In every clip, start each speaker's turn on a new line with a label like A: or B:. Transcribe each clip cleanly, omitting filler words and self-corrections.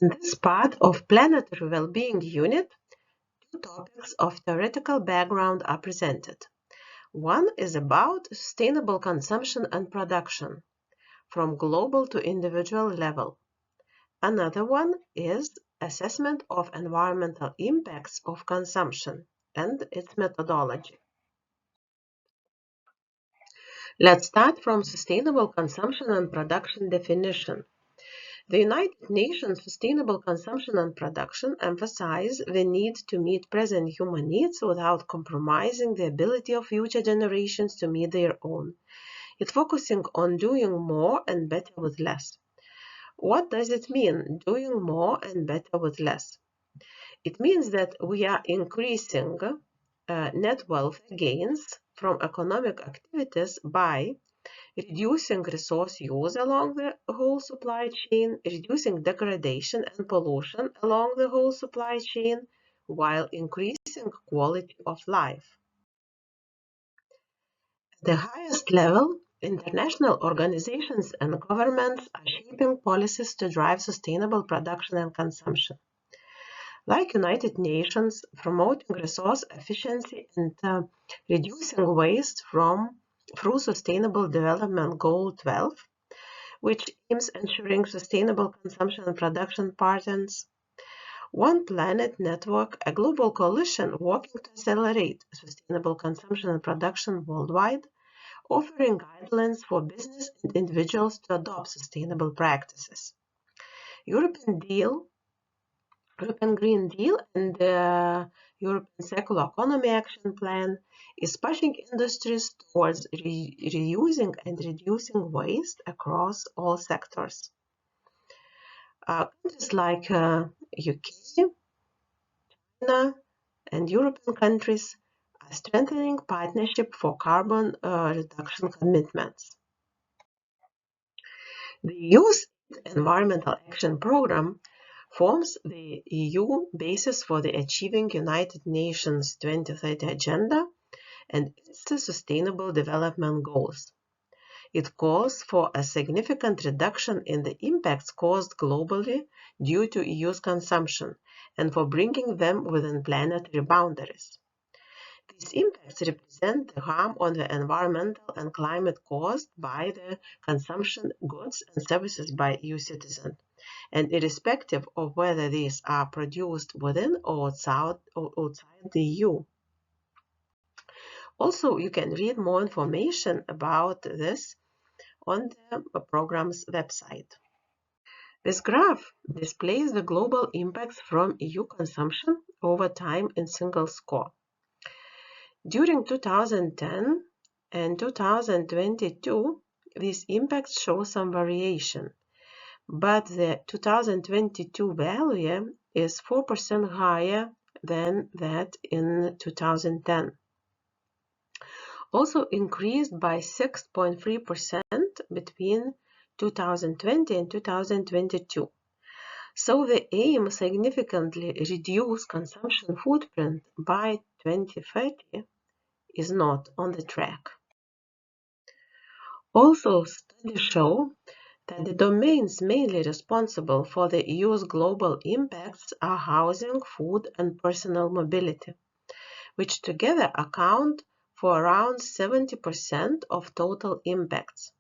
A: In this part of Planetary Wellbeing Unit, two topics of theoretical background are presented. One is about sustainable consumption and production, from global to individual level. Another one is assessment of environmental impacts of consumption and its methodology. Let's start from sustainable consumption and production definition. The United Nations Sustainable Consumption and Production emphasize the need to meet present human needs without compromising the ability of future generations to meet their own. It's focusing on doing more and better with less. What does it mean, doing more and better with less? It means that we are increasing net wealth gains from economic activities by reducing resource use along the whole supply chain, reducing degradation and pollution along the whole supply chain, while increasing quality of life. At the highest level, international organizations and governments are shaping policies to drive sustainable production and consumption. Like United Nations, promoting resource efficiency and reducing waste through Sustainable Development Goal 12, which aims ensuring sustainable consumption and production patterns. One Planet Network, a global coalition working to accelerate sustainable consumption and production worldwide, offering guidelines for business and individuals to adopt sustainable practices. European Green Deal and the European Circular Economy Action Plan is pushing industries towards reusing and reducing waste across all sectors. Countries like UK, China, and European countries are strengthening partnership for carbon reduction commitments. The Youth Environmental Action Programme forms the EU basis for the Achieving United Nations 2030 Agenda and its Sustainable Development Goals. It calls for a significant reduction in the impacts caused globally due to EU's consumption and for bringing them within planetary boundaries. These impacts represent the harm on the environmental and climate caused by the consumption goods and services by EU citizens, and irrespective of whether these are produced within or outside the EU. Also, you can read more information about this on the program's website. This graph displays the global impacts from EU consumption over time in single score. During 2010 and 2022, these impacts show some variation, but the 2022 value is 4% higher than that in 2010. Also increased by 6.3% between 2020 and 2022. So the aim significantly reduce consumption footprint by 2030 is not on the track. Also, studies show that the domains mainly responsible for the EU's global impacts are housing, food, and personal mobility, which together account for around 70% of total impacts.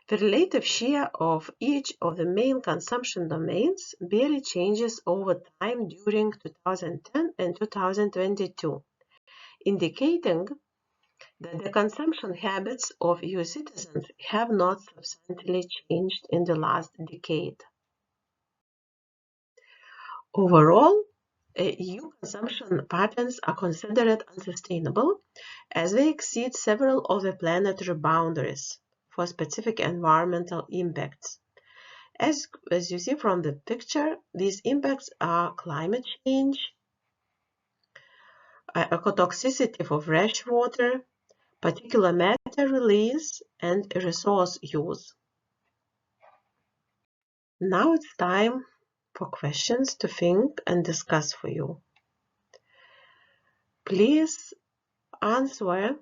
A: The relative share of each of the main consumption domains barely changes over time during 2010 and 2022, indicating that the consumption habits of EU citizens have not substantially changed in the last decade. Overall, EU consumption patterns are considered unsustainable as they exceed several of the planetary boundaries for specific environmental impacts. As you see from the picture, these impacts are climate change, ecotoxicity for fresh water, particulate matter release, and resource use. Now it's time for questions to think and discuss for you. Please answer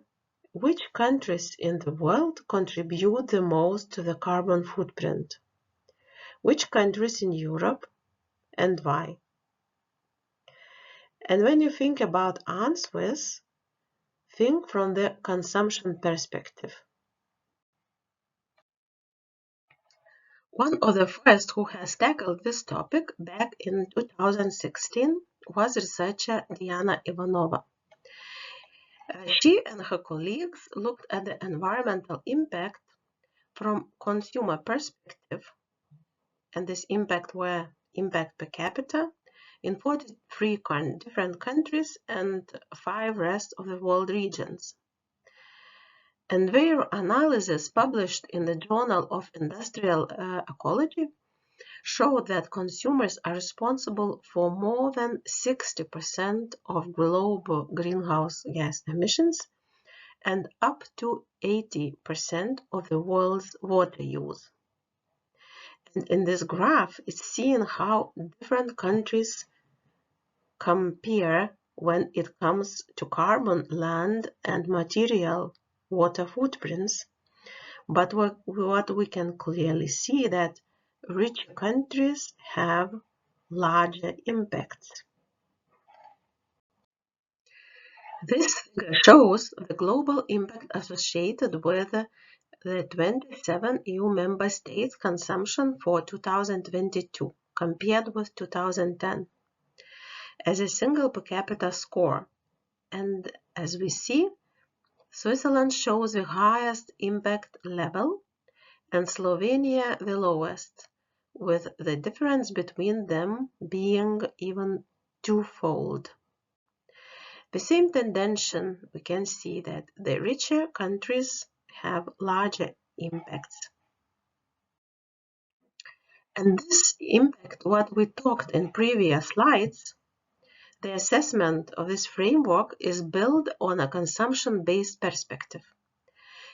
A: which countries in the world contribute the most to the carbon footprint. Which countries in Europe, and why. And when you think about answers, think from the consumption perspective. One of the first who has tackled this topic back in 2016 was researcher Diana Ivanova. She and her colleagues looked at the environmental impact from consumer perspective, and this impact were impact per capita in 43 different countries and 5 rest of the world regions. And their analysis, published in the Journal of Industrial Ecology, showed that consumers are responsible for more than 60% of global greenhouse gas emissions and up to 80% of the world's water use. And in this graph, it's seen how different countries compare when it comes to carbon, land, and material water footprints. But what we can clearly see that rich countries have larger impacts. This figure shows the global impact associated with the 27 EU member states' consumption for 2022 compared with 2010 as a single per capita score. And as we see, Switzerland shows the highest impact level and Slovenia the lowest, with the difference between them being even twofold. The same tendency we can see that the richer countries have larger impacts. And this impact, what we talked in previous slides, the assessment of this framework is built on a consumption-based perspective,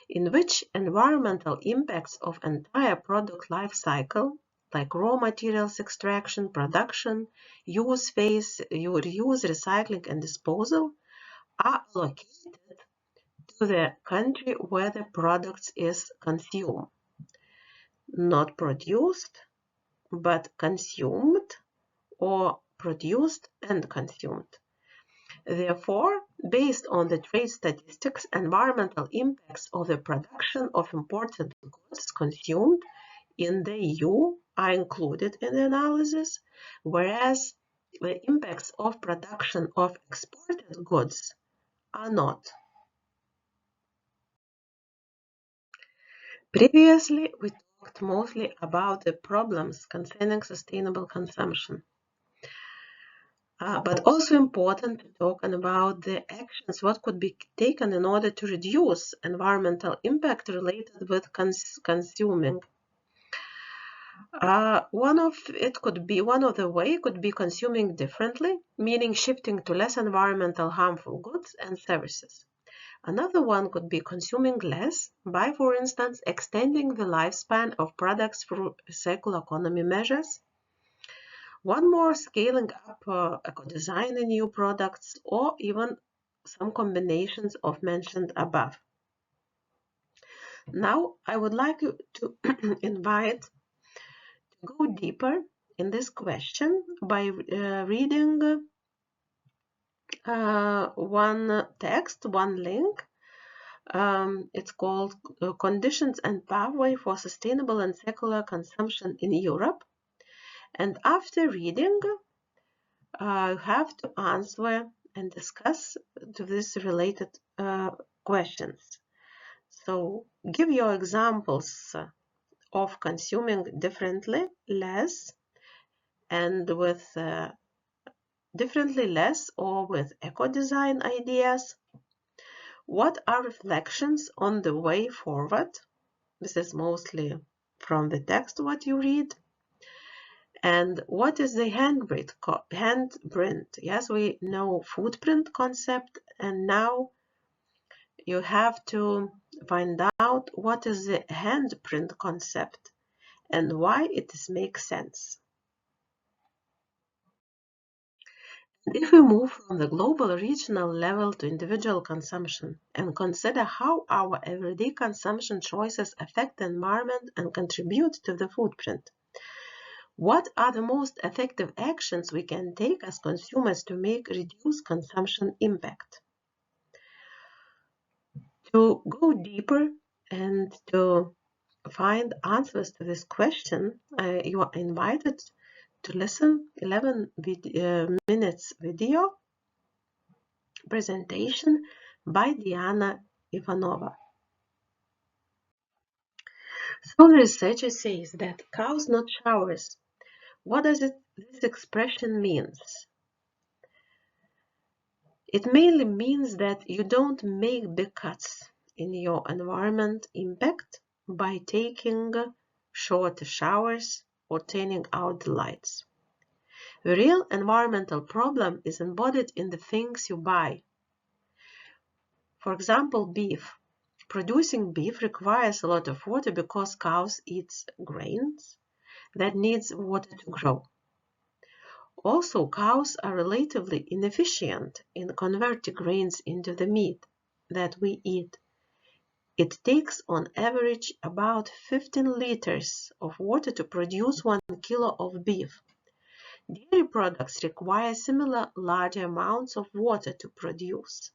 A: in which environmental impacts of entire product life cycle, like raw materials extraction, production, use phase, reuse, recycling, and disposal, are allocated to the country where the product is consumed, not produced, but consumed, or produced and consumed. Therefore, based on the trade statistics, environmental impacts of the production of imported goods consumed in the EU are included in the analysis, whereas the impacts of production of exported goods are not. Previously, we talked mostly about the problems concerning sustainable consumption. But also important to talk about the actions, what could be taken in order to reduce environmental impact related with consuming. One of the way could be consuming differently, meaning shifting to less environmental harmful goods and services. Another one could be consuming less by, for instance, extending the lifespan of products through circular economy measures. One more, scaling up eco-design in new products, or even some combinations of mentioned above. Now, I would like you to invite to go deeper in this question by reading one text, one link. It's called Conditions and Pathway for Sustainable and Circular Consumption in Europe. And after reading, you have to answer and discuss to this related questions. So give your examples of consuming differently, less, and with differently less or with eco-design ideas. What are reflections on the way forward? This is mostly from the text what you read. And what is the handprint? Yes, we know footprint concept, and now you have to find out what is the handprint concept and why it makes sense. And if we move from the global regional level to individual consumption and consider how our everyday consumption choices affect the environment and contribute to the footprint, What are the most effective actions we can take as consumers to make reduced consumption impact? To go deeper and to find answers to this question, you are invited to listen 11 minutes video presentation by Diana Ivanova. So the researcher says that cows not showers. What does this expression means? It mainly means that you don't make big cuts in your environment impact by taking short showers or turning out the lights. The real environmental problem is embodied in the things you buy. For example, beef. Producing beef requires a lot of water because cows eat grains that needs water to grow. Also, cows are relatively inefficient in converting grains into the meat that we eat. It takes on average about 15 liters of water to produce 1 kilo of beef. Dairy products require similar large amounts of water to produce.